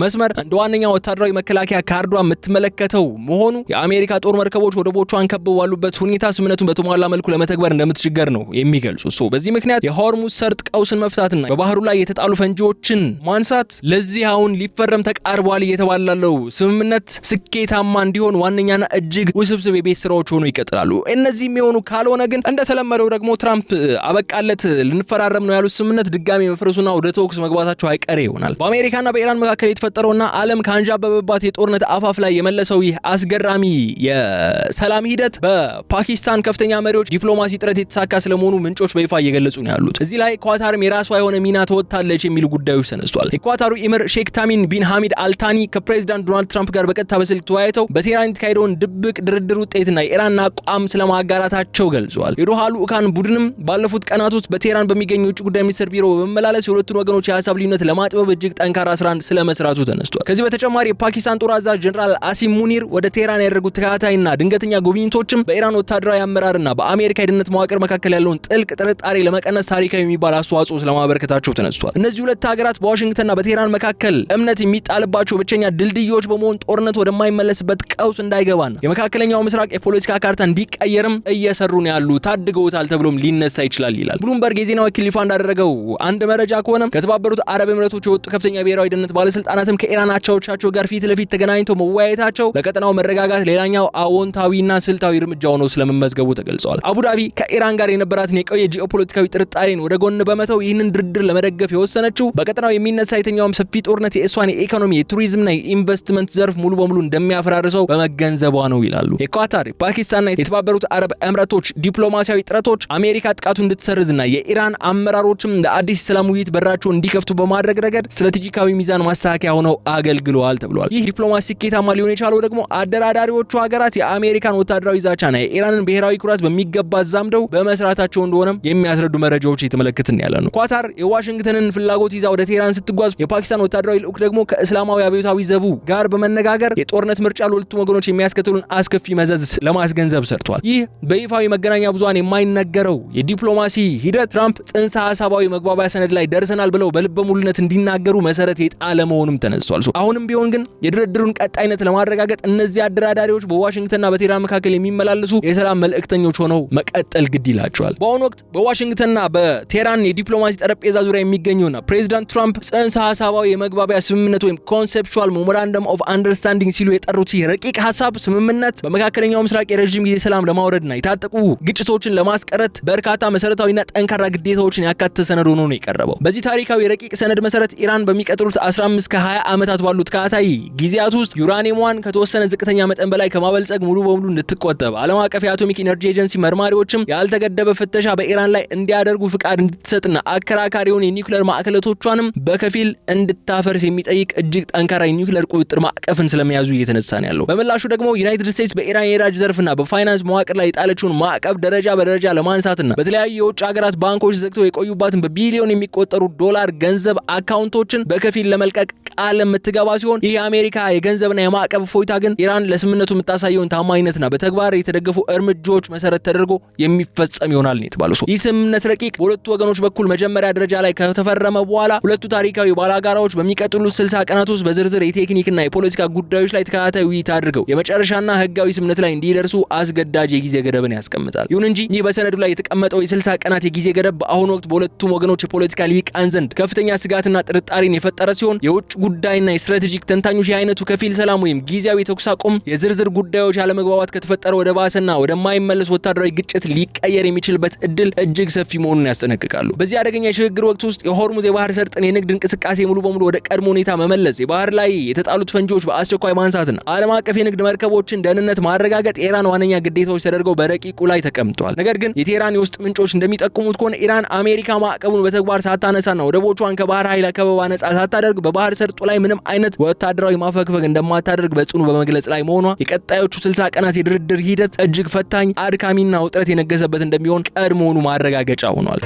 መስመር እንደ ዋነኛ ወታደራዊ መከላከያ ካርዷ የምትመለከተው መሆኑ የአሜሪካ ጦር መርከቦች ወደቦቿን ከበው ባሉበት ሁኔታ ስምምነቱን በተሟላ መልኩ ለመተግበር እንደምትችገር ነው የሚገልጹ። በዚህ ምክንያት የሆርሙዝ ሰርጥ ቀውስን መፍታትና በባህሩ ላይ የተጣሉ ፈንጂዎችን ማንሳት ለዚህ አሁን ሊፈረም ተቃርቧል እየተባላለው ስምምነት ስኬታማ እንዲሆን ዋነኛና እጅግ ውስብስብ የቤት ስራዎች ሆኖ ይቀጥላሉ። እነዚህ የሚሆኑ ካልሆነ ግን እንደተለመደው ደግሞ ትራምፕ አበቃለት ልንፈራረም ነው ያሉት ስምምነት ድጋሚ መፍረሱና ወደ ተኩስ መግባታቸው አይቀሬ ይሆናል። በአሜሪካና በኢራን መካከል የተፈጠረውና ዓለም ካንዣበበባት የጦርነት አፋፍ ላይ የመለሰው ይህ አስገራሚ የሰላም ሂደት በፓኪስታን ከፍተኛ መሪዎች ዲፕሎማሲ ጥረት የተሳካ ስለመሆኑ ምንጮች በይፋ እየገለጹ ነው ያሉት። እዚህ ላይ ኳታርም የራሷ የሆነ ሚና ተወጥታለች የሚሉ ጉዳዮች ተነስቷል። የኳታሩ ኢምር ሼክ ታሚን ቢን ሐሚድ አልታኒ ከፕሬዚዳንት ዶናልድ ትራምፕ ጋር በቀጥታ በስልክ ተወያይተው በቴህራን የተካሄደውን ድብቅ ድርድር ውጤትና የኢራን አቋም ስለማጋራታቸው ገልጸዋል። የዶሃ ልዑካን ቡድንም ባለፉት ቀናት ውስጥ በቴህራን በሚገኘው የውጭ ጉዳይ ሚኒስትር ቢሮ በመመላለስ የሁለቱን ወገኖች የሀሳብ ልዩነት ለማጥበብ እጅግ ጠንካራ ስራን ስለመስራቱ ተነስቷል። ከዚህ በተጨማሪ የፓኪስታን ጦር አዛዥ ጀነራል አሲም ሙኒር ወደ ቴህራን ያደረጉት ተከታታይና ድንገተኛ ጉብኝቶችም በኢራን ወታደራዊ አመራርና በአሜሪካ የደህንነት መዋቅር መካከል ያለውን ጥልቅ ጥርጣሬ ለመቀነስ ታሪካዊ የሚባል አስተዋጽኦ ስለማበረከታቸው ተነስቷል። እነዚህ ሁለት ሀገራት በዋሽንግተንና በቴህራን መካከል እምነት የሚጣልባቸው ብቸኛ ድልድዮች በመሆን ጦርነት ወደማይመለስበት ቀውስ እንዳይገባና የመካከለኛው ምስራቅ የፖለቲካ ካርታ እንዲቀየርም እየሰሩ ነው ያሉ ታድገውታል ተብሎም ሊነሳ ይችላል ይላል። ብሉምበርግ የዜና ወኪል ይፋ እንዳደረገው አንድ መረጃ ከሆነ ከተባበሩት አረብ ኤምሬቶች የወጡ ከፍተኛ ብሔራዊ ደህንነት ባለስልጣናትም ከኢራን አቻዎቻቸው ጋር ፊት ለፊት ተገናኝተው መወያየታቸው ለቀጠናው መረጋጋት ሌላኛው አዎንታዊና ስልታዊ እርምጃ ሆኖ ስለመመዝገቡ ተገልጸዋል። አቡዳቢ ከኢራን ጋር የነበራትን የቆየ ጂኦፖለቲካዊ ጥርጣሬን ወደ ጎን በመተው ይህንን ድርድር ለመደገፍ የወሰነችው በቀጠናው የሚነሳ የትኛውም ሰፊ ጦርነት የእሷን የኢኮኖሚ የቱሪዝምና የኢንቨስትመንት ዘርፍ ሙሉ በሙሉ እንደሚያፈራርሰው በመገንዘቧ ነው ይላሉ። የኳታር የፓኪስታንና የተባበሩት አረብ ኤምሬቶች ዲፕሎማሲያዊ ጥረቶች አሜሪካ ጥቃቱ እንድትሰርዝና የኢራን አመራሮችም ለአዲስ ሰላም ውይይት በራቸውን እንዲከፍቱ በማድረግ ረገድ ስትራቴጂካዊ ሚዛን ማስተካከያ ሆነው አገልግለዋል ተብሏል። ይህ ዲፕሎማሲ ስኬታማ ሊሆን የቻለው ደግሞ አደራዳሪዎቹ ሀገራት የአሜሪካን ወታደራዊ ዛቻና የኢራንን ብሔራዊ ኩራት በሚገባ ዛምደው በመስራታቸው እንደሆነም የሚያስረዱ መረጃዎች እየተመለከትን ያለ ነው። ኳታር የዋሽንግተንን ፍላጎት ይዛ ወደ ቴህራን ስትጓዝ የፓኪስታን ወታደራዊ ልዑክ ደግሞ ከእስላማዊ አብዮታዊ ዘቡ ጋር በመነጋገር የጦርነት ምርጫ ለሁለቱም ወገኖች የሚያስከትሉን አስከፊ መዘዝ ለማስገንዘብ ሰርቷል። ይህ በይፋዊ መገናኛ ብዙሃን የማይነገረው የዲፕሎማሲ ሂደት ትራምፕ ጽንሰ ሐሳባዊ መግባቢያ ሰነድ ላይ ደርሰናል ብለው በልበ ሙሉነት እንዲናገሩ መሰረት የጣለ መሆኑም ተነስቷል። አሁንም ቢሆን ግን የድርድሩን ቀጣይነት ለማረጋገጥ እነዚህ አደራዳሪዎች በዋሽንግተንና በቴህራን መካከል የሚመላለሱ የሰላም መልእክተኞች ሆነው መቀጠል ግድ ይላቸዋል። በአሁኑ ወቅት በዋሽንግተንና በቴህራን የዲፕሎማሲ ጠረጴዛ ዙሪያ የሚገኙና ፕሬዚዳንት ትራምፕ ጽንሰ ሐሳባዊ የመግባቢያ ስምምነት ወይም ኮንሴፕቹዋል ሜሞራንደም ኦፍ አንደርስታንዲንግ አንደርስታንዲንግ ሲሉ የጠሩት ረቂቅ ሐሳብ ስምምነት በመካከለኛው ምስራቅ የረጅም ጊዜ ሰላም ለማውረድና የታጠቁ ግጭቶችን ለማስቀረት በርካታ መሰረታዊና ጠንካራ ግዴታዎችን ያካተተ ሰነድ ሆኖ ነው የቀረበው። በዚህ ታሪካዊ ረቂቅ ሰነድ መሰረት ኢራን በሚቀጥሉት 15 ከ20 ዓመታት ባሉት ተከታታይ ጊዜያት ውስጥ ዩራኒየሟን ከተወሰነ ዝቅተኛ መጠን በላይ ከማበልጸግ ሙሉ በሙሉ እንድትቆጠብ፣ ዓለም አቀፍ የአቶሚክ ኢነርጂ ኤጀንሲ መርማሪዎችም ያልተገደበ ፍተሻ በኢራን ላይ እንዲያደርጉ ፍቃድ እንድትሰጥና አከራካሪውን የኒውክሌር ማዕከለቶቿንም በከፊል እንድታፈርስ የሚጠይቅ እጅግ ጠንካራ የኒውክሌር ቁጥጥር ማዕቀፍን ስለመያዙ እየተነሳ ነው ያለው። በምላሹ ደግሞ ዩናይትድ ስቴትስ በኢራን የነዳጅ ዘርፍና በፋይናንስ መዋቅር ላይ የጣለችውን ማዕቀብ ደረጃ በደረጃ ለማንሳትና በተለያዩ የውጭ ሀገራት ባንኮች ዘግተው የቆዩባትን በቢሊዮን የሚቆጠሩ ዶላር ገንዘብ አካውንቶችን በከፊል ለመልቀቅ ቃል የምትገባ ሲሆን ይህ የአሜሪካ የገንዘብና የማዕቀብ ፎይታ ግን ኢራን ለስምምነቱ የምታሳየውን ታማኝነትና በተግባር የተደገፉ እርምጃዎች መሰረት ተደርጎ የሚፈጸም ይሆናል ነው የተባለው። ይህ ስምምነት ረቂቅ በሁለቱ ወገኖች በኩል መጀመሪያ ደረጃ ላይ ከተፈረመ በኋላ ሁለቱ ታሪካዊ ባላጋራዎች በሚቀጥሉት 60 ቀናት ውስጥ በዝርዝር የቴክኒክና የፖለቲካ ጉዳዮች ላይ ተከታታይ ውይይት አድርገው የመጨረሻና ህጋዊ ስምምነት ላይ እንዲደርሱ አስገዳጅ የጊዜ ገደብን ያስቀምጣል። ይሁን እንጂ ይህ በሰነዱ ላይ የተቀመጠው የ60 ቀናት የጊዜ ገደብ በአሁኑ ወቅት በሁለቱም ወገኖች የፖለቲካ ሊቃን ዘንድ ከፍተኛ ስጋትና ጥርጣሬን የፈጠረ ሲሆን የውጭ ጉዳይና የስትራቴጂክ ተንታኞች የአይነቱ ከፊል ሰላም ወይም ጊዜያዊ ተኩስ አቁም የዝርዝር ጉዳዮች ያለመግባባት ከተፈጠረ ወደ ባሰና ወደማይመለስ ወታደራዊ ግጭት ሊቀየር የሚችልበት እድል እጅግ ሰፊ መሆኑን ያስጠነቅቃሉ። በዚህ አደገኛ የሽግግር ወቅት ውስጥ የሆርሙዝ የባህር ሰርጥን የንግድ እንቅስቃሴ ሙሉ በሙሉ ወደ ቀድሞ ሁኔታ መመለስ፣ የባህር ላይ የተጣሉት ፈንጂዎች በአስቸኳይ ማንሳትና ዓለም አቀፍ የንግድ መርከቦችን ደህንነት ማረጋገጥ የኢራን ዋነኛ ግዴታዎች ተደርገው በረቂቁ ላይ ተቀምጠዋል። ነገር ግን የቴህራን የውስጥ ምንጮች እንደሚጠቁሙት ከሆነ ኢራን አሜሪካ ማዕቀቡን በተግባር ሳታነሳና ወደቦቿን ከባህር ኃይል ከበባ ነጻ ሳታደርግ በባህር ሰርጡ ላይ ምንም አይነት ወታደራዊ ማፈግፈግ እንደማታደርግ በጽኑ በመግለጽ ላይ መሆኗ የቀጣዮቹ 60 ቀናት የድርድር ሂደት እጅግ ፈታኝ፣ አድካሚና ውጥረት የነገሰበት እንደሚሆን ቀድሞውኑ ማረጋገጫ ሆኗል።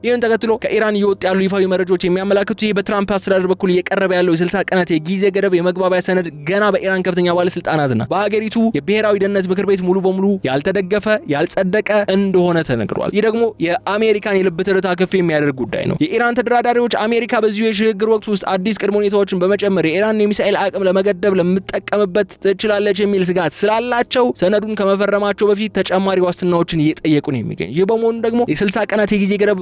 ይህን ተከትሎ ከኢራን እየወጡ ያሉ ይፋዊ መረጃዎች የሚያመላክቱ ይህ በትራምፕ አስተዳደር በኩል እየቀረበ ያለው የ60 ቀናት የጊዜ ገደብ የመግባቢያ ሰነድ ገና በኢራን ከፍተኛ ባለስልጣናትና በሀገሪቱ የብሔራዊ ደህንነት ምክር ቤት ሙሉ በሙሉ ያልተደገፈ ያልጸደቀ እንደሆነ ተነግሯል። ይህ ደግሞ የአሜሪካን የልብ ትርታ ከፍ የሚያደርግ ጉዳይ ነው። የኢራን ተደራዳሪዎች አሜሪካ በዚሁ የሽግግር ወቅት ውስጥ አዲስ ቅድመ ሁኔታዎችን በመጨመር የኢራን የሚሳኤል አቅም ለመገደብ ለምትጠቀምበት ትችላለች የሚል ስጋት ስላላቸው ሰነዱን ከመፈረማቸው በፊት ተጨማሪ ዋስትናዎችን እየጠየቁ ነው የሚገኝ። ይህ በመሆኑ ደግሞ የ60 ቀናት የጊዜ ገደብ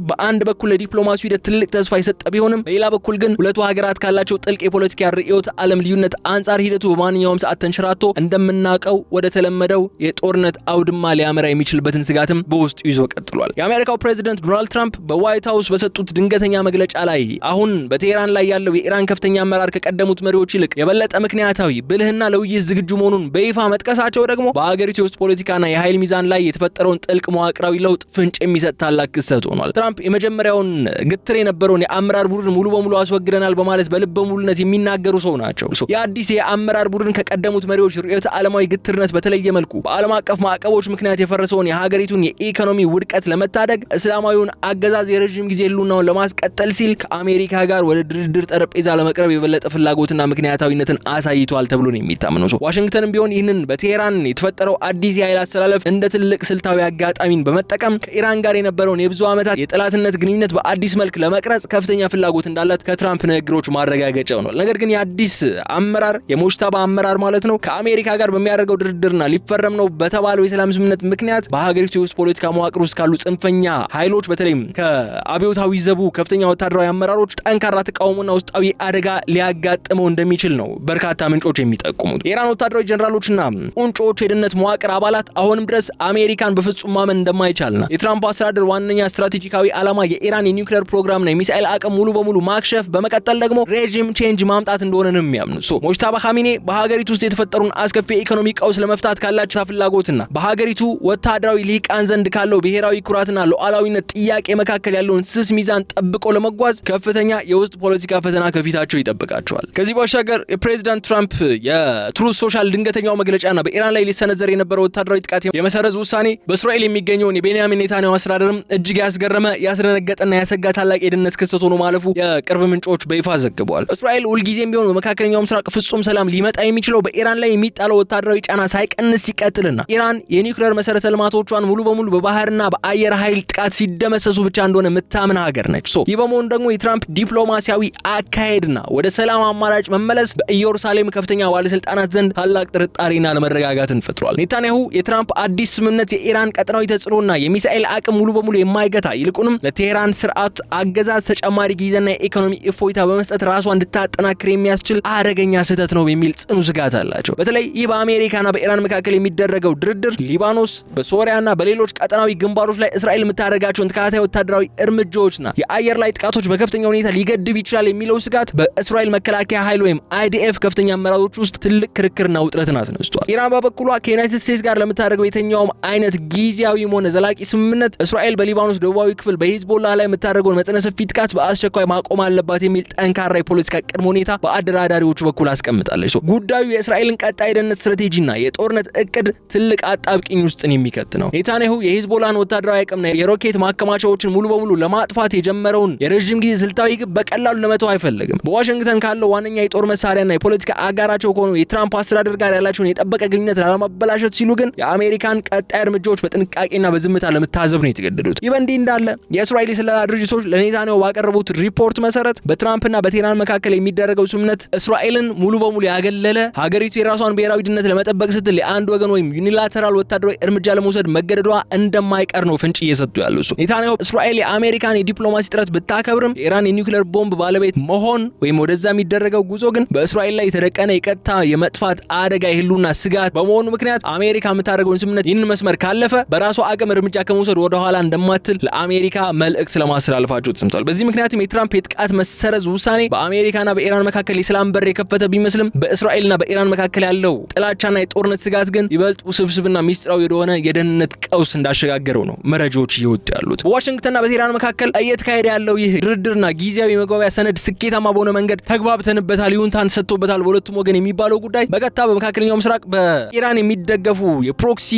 በአንድ በኩል ለዲፕሎማሲው ሂደት ትልቅ ተስፋ የሰጠ ቢሆንም በሌላ በኩል ግን ሁለቱ ሀገራት ካላቸው ጥልቅ የፖለቲካ ርዕዮተ ዓለም ልዩነት አንጻር ሂደቱ በማንኛውም ሰዓት ተንሸራቶ እንደምናውቀው ወደ ተለመደው የጦርነት አውድማ ሊያመራ የሚችልበትን ስጋትም በውስጡ ይዞ ቀጥሏል። የአሜሪካው ፕሬዝዳንት ዶናልድ ትራምፕ በዋይት ሃውስ በሰጡት ድንገተኛ መግለጫ ላይ አሁን በቴህራን ላይ ያለው የኢራን ከፍተኛ አመራር ከቀደሙት መሪዎች ይልቅ የበለጠ ምክንያታዊ፣ ብልህና ለውይይት ዝግጁ መሆኑን በይፋ መጥቀሳቸው ደግሞ በሀገሪቱ የውስጥ ፖለቲካና የኃይል ሚዛን ላይ የተፈጠረውን ጥልቅ መዋቅራዊ ለውጥ ፍንጭ የሚሰጥ ታላቅ ክስተት ሆኗል። ትራምፕ የመጀመሪያውን ግትር የነበረውን የአመራር ቡድን ሙሉ በሙሉ አስወግደናል በማለት በልበ ሙሉነት የሚናገሩ ሰው ናቸው። የአዲስ የአመራር ቡድን ከቀደሙት መሪዎች ርዕዮተ ዓለማዊ ግትርነት በተለየ መልኩ በዓለም አቀፍ ማዕቀቦች ምክንያት የፈረሰውን የሀገሪቱን የኢኮኖሚ ውድቀት ለመታደግ እስላማዊውን አገዛዝ የረጅም ጊዜ ህልውናውን ለማስቀጠል ሲል ከአሜሪካ ጋር ወደ ድርድር ጠረጴዛ ለመቅረብ የበለጠ ፍላጎትና ምክንያታዊነትን አሳይቷል ተብሎ ነው የሚታመነው። ዋሽንግተንም ቢሆን ይህንን በቴህራን የተፈጠረው አዲስ የኃይል አስተላለፍ እንደ ትልቅ ስልታዊ አጋጣሚን በመጠቀም ከኢራን ጋር የነበረውን የብዙ ዓመታት የጠላትነት ግንኙነት በአዲስ መልክ ለመቅረጽ ከፍተኛ ፍላጎት እንዳላት ከትራምፕ ንግግሮች ማረጋገጫ ሆኗል። ነገር ግን የአዲስ አመራር የሞጅታባ አመራር ማለት ነው ከአሜሪካ ጋር በሚያደርገው ድርድርና ሊፈረም ነው በተባለው የሰላም ስምምነት ምክንያት በሀገሪቱ የውስጥ ፖለቲካ መዋቅር ውስጥ ካሉ ጽንፈኛ ኃይሎች በተለይም ከአብዮታዊ ዘቡ ከፍተኛ ወታደራዊ አመራሮች ጠንካራ ተቃውሞና ውስጣዊ አደጋ ሊያጋጥመው እንደሚችል ነው በርካታ ምንጮች የሚጠቁሙት። የኢራን ወታደራዊ ጀነራሎችና ቁንጮዎች የደህንነት መዋቅር አባላት አሁንም ድረስ አሜሪካን በፍጹም ማመን እንደማይቻልና የትራምፕ አስተዳደር ዋነኛ ስትራቴጂካዊ ዓላማ የኢራን የኒውክሌር ፕሮግራምና የሚሳኤል አቅም ሙሉ በሙሉ ማክሸፍ በመቀጠል ደግሞ ሬጂም ቼንጅ ማምጣት እንደሆነ ነው የሚያምኑት። ሞጅታባ ኻሜኔ በሀገሪቱ ውስጥ የተፈጠሩን አስከፊ የኢኮኖሚ ቀውስ ለመፍታት ካላቸው ፍላጎትና በሀገሪቱ ወታደራዊ ሊቃን ዘንድ ካለው ብሔራዊ ኩራትና ሉዓላዊነት ጥያቄ መካከል ያለውን ስስ ሚዛን ጠብቆ ለመጓዝ ከፍተኛ የውስጥ ፖለቲካ ፈተና ከፊታቸው ይጠብቃቸዋል። ከዚህ ባሻገር የፕሬዝዳንት ትራምፕ የትሩዝ ሶሻል ድንገተኛው መግለጫና በኢራን ላይ ሊሰነዘር የነበረው ወታደራዊ ጥቃት የመሰረዝ ውሳኔ በእስራኤል የሚገኘውን የቤንያሚን ኔታንያሁ አስተዳደርም እጅግ ያስገርማል ያስገረመ ያስደነገጠና ያሰጋ ታላቅ የደህንነት ክስተት ሆኖ ማለፉ የቅርብ ምንጮች በይፋ ዘግበዋል። እስራኤል ሁልጊዜም ቢሆን በመካከለኛው ምስራቅ ፍጹም ሰላም ሊመጣ የሚችለው በኢራን ላይ የሚጣለው ወታደራዊ ጫና ሳይቀንስ ሲቀጥልና ኢራን የኒውክሌር መሰረተ ልማቶቿን ሙሉ በሙሉ በባህርና በአየር ኃይል ጥቃት ሲደመሰሱ ብቻ እንደሆነ የምታምን ሀገር ነች። ይህ በመሆኑ ደግሞ የትራምፕ ዲፕሎማሲያዊ አካሄድና ወደ ሰላም አማራጭ መመለስ በኢየሩሳሌም ከፍተኛ ባለስልጣናት ዘንድ ታላቅ ጥርጣሬና ለመረጋጋትን ፈጥሯል። ኔታንያሁ የትራምፕ አዲስ ስምምነት የኢራን ቀጠናዊ ተጽዕኖና የሚሳኤል አቅም ሙሉ በሙሉ የማይገታ ይልቁንም ለቴህራን ስርዓት አገዛዝ ተጨማሪ ጊዜና የኢኮኖሚ እፎይታ በመስጠት ራሷ እንድታጠናክር የሚያስችል አደገኛ ስህተት ነው የሚል ጽኑ ስጋት አላቸው። በተለይ ይህ በአሜሪካና በኢራን መካከል የሚደረገው ድርድር ሊባኖስ፣ በሶሪያና በሌሎች ቀጠናዊ ግንባሮች ላይ እስራኤል የምታደርጋቸውን ተከታታይ ወታደራዊ እርምጃዎችና የአየር ላይ ጥቃቶች በከፍተኛ ሁኔታ ሊገድብ ይችላል የሚለው ስጋት በእስራኤል መከላከያ ኃይል ወይም አይዲኤፍ ከፍተኛ አመራሮች ውስጥ ትልቅ ክርክርና ውጥረትን አስነስቷል። ኢራን በበኩሏ ከዩናይትድ ስቴትስ ጋር ለምታደርገው የትኛውም አይነት ጊዜያዊም ሆነ ዘላቂ ስምምነት እስራኤል በሊባኖስ ደቡባዊ ክፍል በሂዝቦላ ላይ የምታደርገውን መጠነ ሰፊ ጥቃት በአስቸኳይ ማቆም አለባት የሚል ጠንካራ የፖለቲካ ቅድመ ሁኔታ በአደራዳሪዎቹ በኩል አስቀምጣለች። ጉዳዩ የእስራኤልን ቀጣይ የደህንነት ስትራቴጂና የጦርነት እቅድ ትልቅ አጣብቂኝ ውስጥን የሚከት ነው። ኔታንያሁ የሂዝቦላን ወታደራዊ አቅምና የሮኬት ማከማቻዎችን ሙሉ በሙሉ ለማጥፋት የጀመረውን የረዥም ጊዜ ስልታዊ ግብ በቀላሉ ለመተው አይፈልግም። በዋሽንግተን ካለው ዋነኛ የጦር መሳሪያና የፖለቲካ አጋራቸው ከሆኑ የትራምፕ አስተዳደር ጋር ያላቸውን የጠበቀ ግንኙነት ላለማበላሸት ሲሉ ግን የአሜሪካን ቀጣይ እርምጃዎች በጥንቃቄና በዝምታ ለመታዘብ ነው የተገደዱት። ይህ በእንዲህ እንዳለ የእስራኤል የስለላ ድርጅቶች ለኔታንያሁ ባቀረቡት ሪፖርት መሰረት በትራምፕና በቴህራን መካከል የሚደረገው ስምምነት እስራኤልን ሙሉ በሙሉ ያገለለ፣ ሀገሪቱ የራሷን ብሔራዊ ደህንነት ለመጠበቅ ስትል የአንድ ወገን ወይም ዩኒላተራል ወታደራዊ እርምጃ ለመውሰድ መገደዷ እንደማይቀር ነው ፍንጭ እየሰጡ ያሉት። ኔታንያሁ እስራኤል የአሜሪካን የዲፕሎማሲ ጥረት ብታከብርም የኢራን የኒውክሌር ቦምብ ባለቤት መሆን ወይም ወደዛ የሚደረገው ጉዞ ግን በእስራኤል ላይ የተደቀነ የቀጥታ የመጥፋት አደጋ የህልውና ስጋት በመሆኑ ምክንያት አሜሪካ የምታደርገውን ስምምነት ይህንን መስመር ካለፈ በራሷ አቅም እርምጃ ከመውሰድ ወደ ኋላ እንደማትል ለአሜሪካ መልእክት ለማስተላለፋቸው ተሰምቷል። በዚህ ምክንያትም የትራምፕ የጥቃት መሰረዝ ውሳኔ በአሜሪካና በኢራን መካከል የሰላም በር የከፈተ ቢመስልም በእስራኤልና በኢራን መካከል ያለው ጥላቻና የጦርነት ስጋት ግን ይበልጥ ውስብስብና ሚስጥራዊ የሆነ የደህንነት ቀውስ እንዳሸጋገረው ነው መረጃዎች እየወጡ ያሉት። በዋሽንግተንና በቴህራን መካከል እየተካሄደ ያለው ይህ ድርድርና ጊዜያዊ መግባቢያ ሰነድ ስኬታማ በሆነ መንገድ ተግባብተንበታል፣ ይሁንታን ሰጥቶበታል በሁለቱም ወገን የሚባለው ጉዳይ በቀጥታ በመካከለኛው ምስራቅ በኢራን የሚደገፉ የፕሮክሲ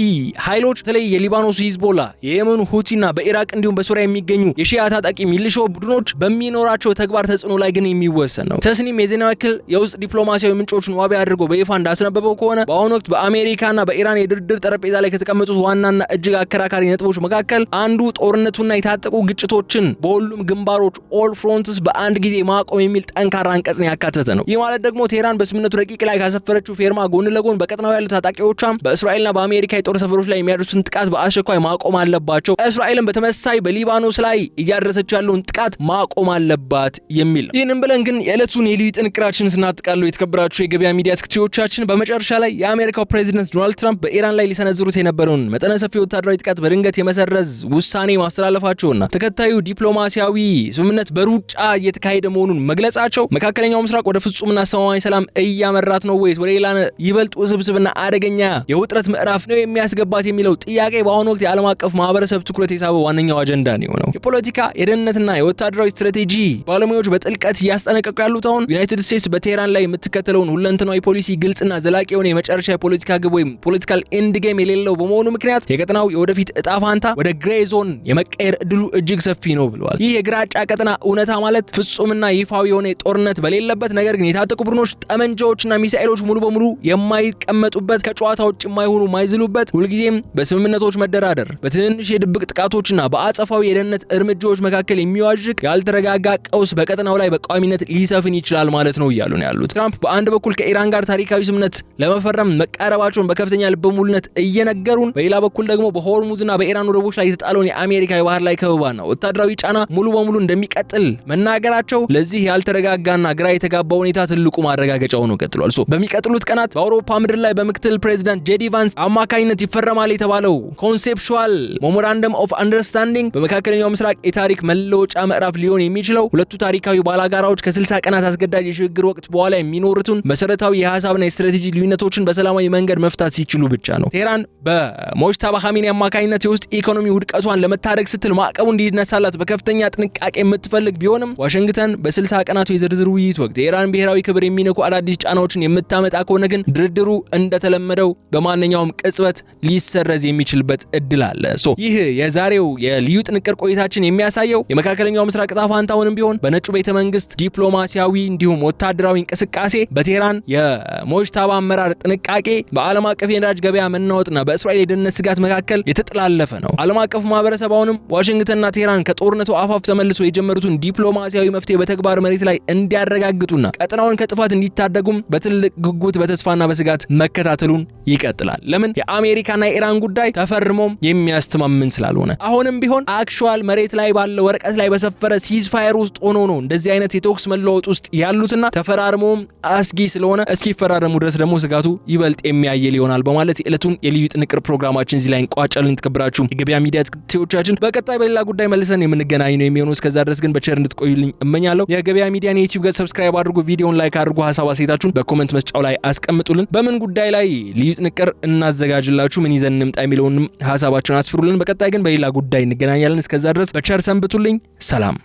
ኃይሎች በተለይ የሊባኖስ ሂዝቦላ፣ የየመኑ ሁቲና በኢራቅ እንዲሁም በሶሪያ የሚገኙ የሺያ ታጣቂ ሚሊሻ ቡድኖች በሚኖራቸው ተግባር ተጽዕኖ ላይ ግን የሚወሰን ነው። ተስኒም የዜና ወኪል የውስጥ ዲፕሎማሲያዊ ምንጮችን ዋቢ አድርጎ በይፋ እንዳስነበበው ከሆነ በአሁኑ ወቅት በአሜሪካና በኢራን የድርድር ጠረጴዛ ላይ ከተቀመጡት ዋናና እጅግ አከራካሪ ነጥቦች መካከል አንዱ ጦርነቱና የታጠቁ ግጭቶችን በሁሉም ግንባሮች ኦል ፍሮንትስ በአንድ ጊዜ ማቆም የሚል ጠንካራ አንቀጽን ያካተተ ነው። ይህ ማለት ደግሞ ቴህራን በስምምነቱ ረቂቅ ላይ ካሰፈረችው ፌርማ ጎን ለጎን በቀጠናው ያሉ ታጣቂዎቿም በእስራኤልና በአሜሪካ የጦር ሰፈሮች ላይ የሚያደርሱትን ጥቃት በአስቸኳይ ማቆም አለባቸው፣ እስራኤልን በተመሳሳይ በሊባኖስ ላይ እያደረሰችው ያለውን ጥቃት ማቆም አለባት የሚል ነው። ይህንን ብለን ግን የዕለቱን የልዩ ጥንቅራችንን ስናጠቃልለው የተከበራችሁ የገበያ ሚዲያ ተከታታዮቻችን በመጨረሻ ላይ የአሜሪካው ፕሬዚደንት ዶናልድ ትራምፕ በኢራን ላይ ሊሰነዝሩት የነበረውን መጠነ ሰፊ ወታደራዊ ጥቃት በድንገት የመሰረዝ ውሳኔ ማስተላለፋቸውና ተከታዩ ዲፕሎማሲያዊ ስምምነት በሩጫ እየተካሄደ መሆኑን መግለጻቸው መካከለኛው ምስራቅ ወደ ፍጹምና አስተማማኝ ሰላም እያመራት ነው ወይስ ወደ ሌላ ይበልጥ ውስብስብና አደገኛ የውጥረት ምዕራፍ ነው የሚያስገባት የሚለው ጥያቄ በአሁኑ ወቅት የዓለም አቀፍ ማህበረሰብ ትኩረት የሳበው ዋነኛው አጀንዳ ነው። የፖለቲካ የደህንነትና የወታደራዊ ስትራቴጂ ባለሙያዎች በጥልቀት እያስጠነቀቁ ያሉት አሁን ዩናይትድ ስቴትስ በቴህራን ላይ የምትከተለውን ሁለንተናዊ ፖሊሲ ግልጽና ዘላቂ የሆነ የመጨረሻ የፖለቲካ ግብ ወይም ፖለቲካል ኤንድ ጌም የሌለው በመሆኑ ምክንያት የቀጠናው የወደፊት እጣ ፋንታ ወደ ግሬ ዞን የመቀየር እድሉ እጅግ ሰፊ ነው ብለዋል። ይህ የግራጫ ቀጠና እውነታ ማለት ፍጹምና ይፋዊ የሆነ ጦርነት በሌለበት ነገር ግን የታጠቁ ቡድኖች ጠመንጃዎችና ሚሳኤሎች ሙሉ በሙሉ የማይቀመጡበት ከጨዋታ ውጭ የማይሆኑ ማይዝሉበት ሁልጊዜም በስምምነቶች መደራደር በትንንሽ የድብቅ ጥቃቶችና በአጸፋዊ የደህንነት እርምጃዎች መካከል የሚዋዥቅ ያልተረጋጋ ቀውስ በቀጠናው ላይ በቋሚነት ሊሰፍን ይችላል ማለት ነው እያሉ ነው ያሉት። ትራምፕ በአንድ በኩል ከኢራን ጋር ታሪካዊ ስምምነት ለመፈረም መቃረባቸውን በከፍተኛ ልበ ሙሉነት እየነገሩን፣ በሌላ በኩል ደግሞ በሆርሙዝና በኢራን ወደቦች ላይ የተጣለውን የአሜሪካ የባህር ላይ ከበባና ወታደራዊ ጫና ሙሉ በሙሉ እንደሚቀጥል መናገራቸው ለዚህ ያልተረጋጋና ግራ የተጋባ ሁኔታ ትልቁ ማረጋገጫ ሆኖ ቀጥሏል። በሚቀጥሉት ቀናት በአውሮፓ ምድር ላይ በምክትል ፕሬዚዳንት ጄዲ ቫንስ አማካኝነት ይፈረማል የተባለው ኮንሴፕቹዋል ሜሞራንደም ኦፍ አንደርስታንዲንግ በመካከለኛው ምስራቅ የታሪክ መለወጫ ምዕራፍ ሊሆን የሚችለው ሁለቱ ታሪካዊ ባላጋራዎች ከ60 ቀናት አስገዳጅ የሽግግር ወቅት በኋላ የሚኖሩትን መሰረታዊ የሐሳብና የስትራቴጂ ልዩነቶችን በሰላማዊ መንገድ መፍታት ሲችሉ ብቻ ነው። ቴህራን በሞጅታባ ኻሜኒ አማካኝነት የውስጥ ኢኮኖሚ ውድቀቷን ለመታደግ ስትል ማዕቀቡ እንዲነሳላት በከፍተኛ ጥንቃቄ የምትፈልግ ቢሆንም ዋሽንግተን በ60 ቀናቱ የዝርዝር ውይይት ወቅት የኢራን ብሔራዊ ክብር የሚነኩ አዳዲስ ጫናዎችን የምታመጣ ከሆነ ግን ድርድሩ እንደተለመደው በማንኛውም ቅጽበት ሊሰረዝ የሚችልበት እድል አለ። ይህ የዛሬው የልዩ ልዩ ጥንቅር ቆይታችን የሚያሳየው የመካከለኛው ምስራቅ ዕጣ ፈንታውንም ቢሆን በነጩ ቤተ መንግስት ዲፕሎማሲያዊ እንዲሁም ወታደራዊ እንቅስቃሴ በቴህራን የሞጅታባ አመራር ጥንቃቄ በዓለም አቀፍ የነዳጅ ገበያ መናወጥና በእስራኤል የደህንነት ስጋት መካከል የተጠላለፈ ነው። ዓለም አቀፍ ማህበረሰባውንም ዋሽንግተንና ቴህራን ከጦርነቱ አፋፍ ተመልሶ የጀመሩትን ዲፕሎማሲያዊ መፍትሄ በተግባር መሬት ላይ እንዲያረጋግጡና ቀጠናውን ከጥፋት እንዲታደጉም በትልቅ ጉጉት በተስፋና በስጋት መከታተሉን ይቀጥላል። ለምን? የአሜሪካና የኢራን ጉዳይ ተፈርሞም የሚያስተማምን ስላልሆነ። አሁንም ቢሆን አክቹዋል መሬት ላይ ባለው ወረቀት ላይ በሰፈረ ሲዝፋየር ውስጥ ሆኖ ነው እንደዚህ አይነት የተኩስ መለወጥ ውስጥ ያሉትና ተፈራርሞም አስጊ ስለሆነ እስኪፈራረሙ ድረስ ደግሞ ስጋቱ ይበልጥ የሚያየል ይሆናል በማለት የዕለቱን የልዩ ጥንቅር ፕሮግራማችን እዚህ ላይ እንቋጫለን። ተከብራችሁ የገበያ ሚዲያ ተከታታዮቻችን በቀጣይ በሌላ ጉዳይ መልሰን የምንገናኝ ነው የሚሆነው። እስከዛ ድረስ ግን በቸር እንድትቆዩልኝ እመኛለሁ። የገበያ ሚዲያን የዩቲዩብ ገጽ ሰብስክራይብ አድርጉ፣ ቪዲዮውን ላይክ አድርጉ፣ ሐሳብ አስተያየታችሁን በኮሜንት መስጫው ላይ አስቀምጡልን። በምን ጉዳይ ላይ ልዩ ጥንቅር እናዘጋጅላችሁ፣ ምን ይዘን እንምጣ የሚለውንም ሐሳባችሁን አስፍሩልን። በቀጣይ ግን በሌላ ጉዳይ እንገናኛለን። እስከዛ ድረስ በቸር ሰንብቱልኝ። ሰላም።